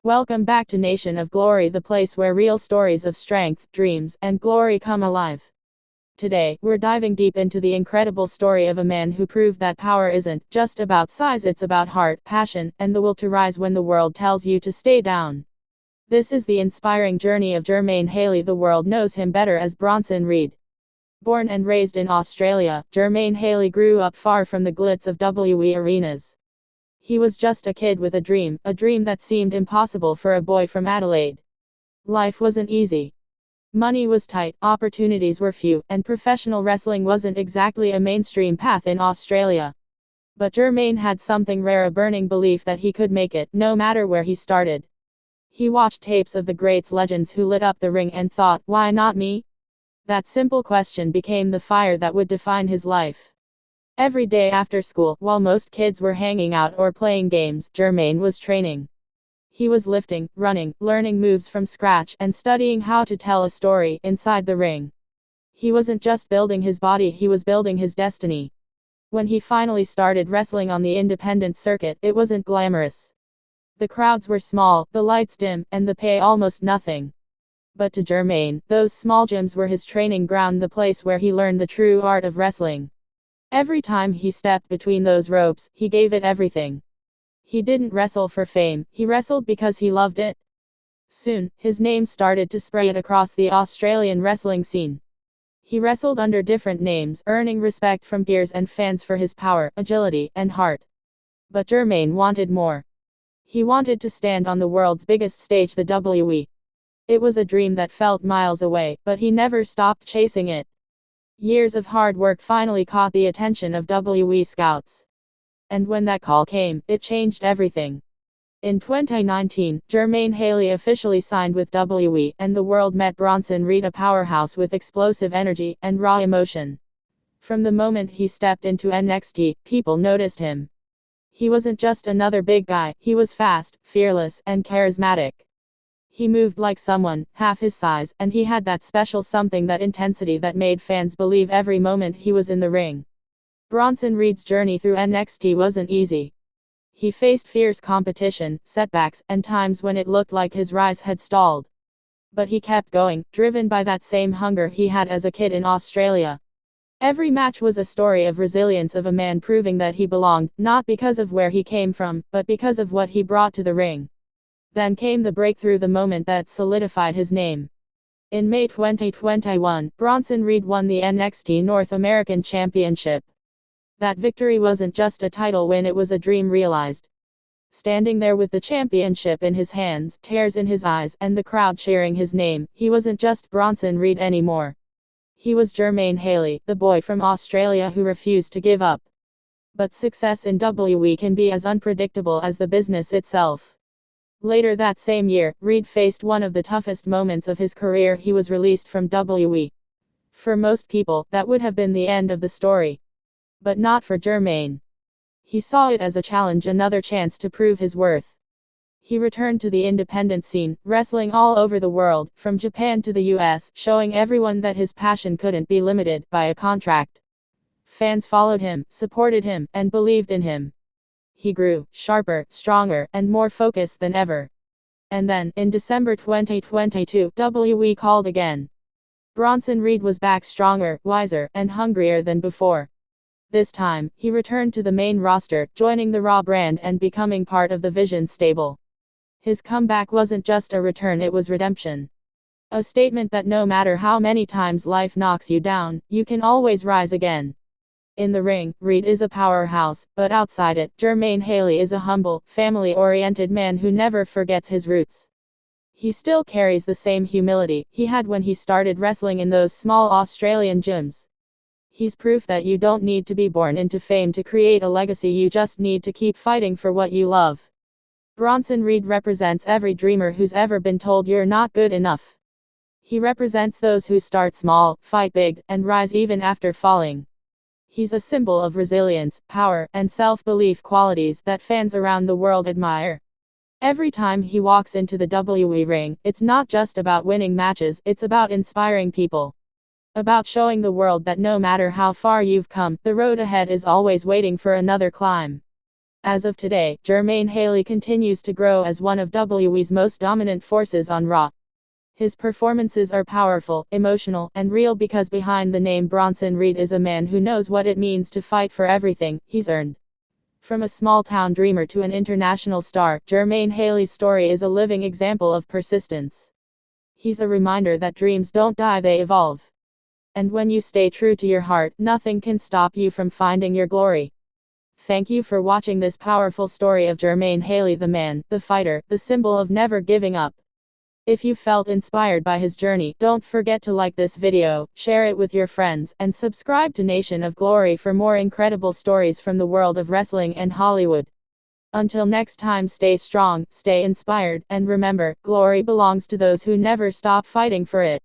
Welcome back to Nation of Glory, the place where real stories of strength, dreams, and glory come alive. Today, we're diving deep into the incredible story of a man who proved that power isn't just about size, it's about heart, passion, and the will to rise when the world tells you to stay down. This is the inspiring journey of Jermaine Haley. The world knows him better as Bronson Reed. Born and raised in Australia, Jermaine Haley grew up far from the glitz of WWE arenas. He was just a kid with a dream that seemed impossible for a boy from Adelaide. Life wasn't easy. Money was tight, opportunities were few, and professional wrestling wasn't exactly a mainstream path in Australia. But Jermaine had something rare, a burning belief that he could make it, no matter where he started. He watched tapes of the greats, legends who lit up the ring, and thought, why not me? That simple question became the fire that would define his life. Every day after school, while most kids were hanging out or playing games, Jermaine was training. He was lifting, running, learning moves from scratch, and studying how to tell a story inside the ring. He wasn't just building his body, he was building his destiny. When he finally started wrestling on the independent circuit, it wasn't glamorous. The crowds were small, the lights dim, and the pay almost nothing. But to Jermaine, those small gyms were his training ground, the place where he learned the true art of wrestling. Every time he stepped between those ropes, he gave it everything. He didn't wrestle for fame, he wrestled because he loved it. Soon, his name started to spread across the Australian wrestling scene. He wrestled under different names, earning respect from peers and fans for his power, agility, and heart. But Jermaine wanted more. He wanted to stand on the world's biggest stage, the WWE. It was a dream that felt miles away, but he never stopped chasing it. Years of hard work finally caught the attention of WWE scouts. And when that call came, it changed everything. In 2019, Jermaine Haley officially signed with WWE, and the world met Bronson Reed, a powerhouse with explosive energy and raw emotion. From the moment he stepped into NXT, people noticed him. He wasn't just another big guy, he was fast, fearless, and charismatic. He moved like someone half his size, and he had that special something, that intensity that made fans believe every moment he was in the ring. Bronson Reed's journey through NXT wasn't easy. He faced fierce competition, setbacks, and times when it looked like his rise had stalled. But he kept going, driven by that same hunger he had as a kid in Australia. Every match was a story of resilience, of a man proving that he belonged, not because of where he came from, but because of what he brought to the ring. Then came the breakthrough, the moment that solidified his name. In May 2021, Bronson Reed won the NXT North American Championship. That victory wasn't just a title win, it was a dream realized. Standing there with the championship in his hands, tears in his eyes, and the crowd cheering his name, he wasn't just Bronson Reed anymore. He was Jermaine Haley, the boy from Australia who refused to give up. But success in WWE can be as unpredictable as the business itself. Later that same year, Reed faced one of the toughest moments of his career. He was released from WWE. For most people, that would have been the end of the story. But not for Jermaine. He saw it as a challenge, another chance to prove his worth. He returned to the independent scene, wrestling all over the world, from Japan to the US, showing everyone that his passion couldn't be limited by a contract. Fans followed him, supported him, and believed in him. He grew sharper, stronger, and more focused than ever. And then, in December 2022, WWE called again. Bronson Reed was back, stronger, wiser, and hungrier than before. This time, he returned to the main roster, joining the Raw brand and becoming part of the Vision stable. His comeback wasn't just a return, it was redemption. A statement that no matter how many times life knocks you down, you can always rise again. In the ring, Reed is a powerhouse, but outside it, Jermaine Haley is a humble, family-oriented man who never forgets his roots. He still carries the same humility he had when he started wrestling in those small Australian gyms. He's proof that you don't need to be born into fame to create a legacy, you just need to keep fighting for what you love. Bronson Reed represents every dreamer who's ever been told you're not good enough. He represents those who start small, fight big, and rise even after falling. He's a symbol of resilience, power, and self-belief, qualities that fans around the world admire. Every time he walks into the WWE ring, it's not just about winning matches, it's about inspiring people. About showing the world that no matter how far you've come, the road ahead is always waiting for another climb. As of today, Jermaine Haley continues to grow as one of WWE's most dominant forces on Raw. His performances are powerful, emotional, and real because behind the name Bronson Reed is a man who knows what it means to fight for everything he's earned. From a small-town dreamer to an international star, Jermaine Haley's story is a living example of persistence. He's a reminder that dreams don't die, they evolve. And when you stay true to your heart, nothing can stop you from finding your glory. Thank you for watching this powerful story of Jermaine Haley, the man, the fighter, the symbol of never giving up. If you felt inspired by his journey, don't forget to like this video, share it with your friends, and subscribe to Nation of Glory for more incredible stories from the world of wrestling and Hollywood. Until next time, stay strong, stay inspired, and remember, glory belongs to those who never stop fighting for it.